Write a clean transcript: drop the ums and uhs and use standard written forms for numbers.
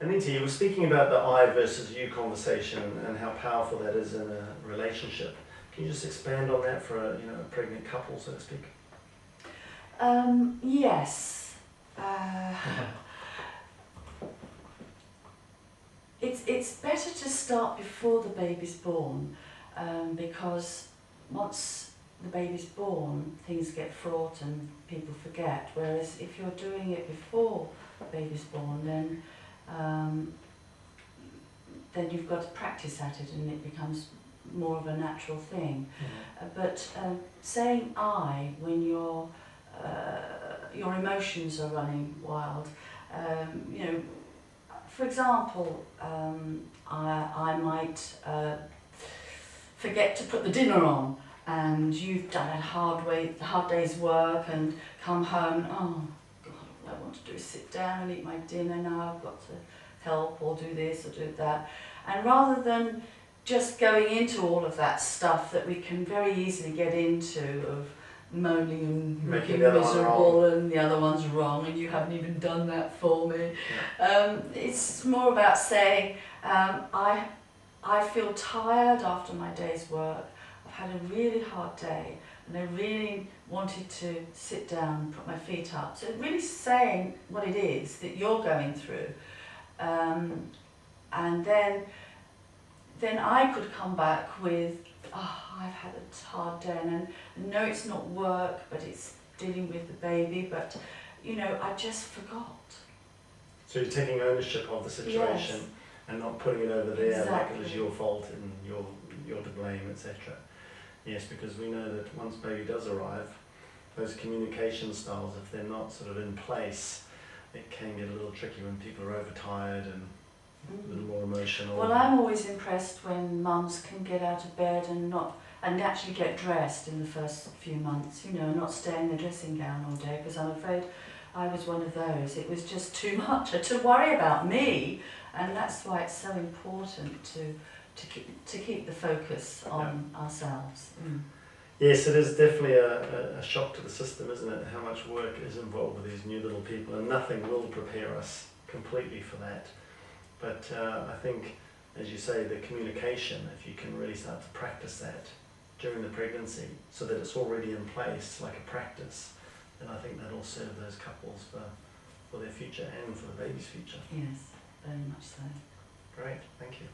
Anita, you were speaking about the I versus you conversation and how powerful that is in a relationship. Can you just expand on that for a pregnant couple, so to speak? Yes. It's better to start before the baby's born, because once the baby's born, things get fraught and people forget. Whereas if you're doing it before the baby's born, then you've got to practice at it and it becomes more of a natural thing. But saying I when your emotions are running wild, for example, I might forget to put the dinner on, and you've done a hard day's work and come home, oh God, all I want to do is sit down and eat my dinner now, I've got to help or do this or do that. And rather than just going into all of that stuff that we can very easily get into, of moaning and looking miserable and the other one's wrong and you haven't even done that for me. Yeah. It's more about saying, I feel tired after my day's work, I've had a really hard day and I really wanted to sit down and put my feet up. So really saying what it is that you're going through. And then I could come back with, oh, I've had a hard day, and I know it's not work, but it's dealing with the baby, but, I just forgot. So you're taking ownership of the situation. Yes. And not putting it over there. Exactly. Like it was your fault and you're to blame, etc. Yes, because we know that once baby does arrive, those communication styles, if they're not sort of in place, it can get a little tricky when people are overtired and a little more emotional. Well, I'm always impressed when mums can get out of bed and actually get dressed in the first few months, not stay in the dressing gown all day, because I'm afraid I was one of those. It was just too much to worry about me, and that's why it's so important to keep the focus on ourselves. Yes, it is definitely a shock to the system, isn't it? How much work is involved with these new little people, and nothing will prepare us completely for that. But I think, as you say, the communication, if you can really start to practice that during the pregnancy so that it's already in place, like a practice, then I think that'll serve those couples for their future and for the baby's future. Yes, very much so. Great, thank you.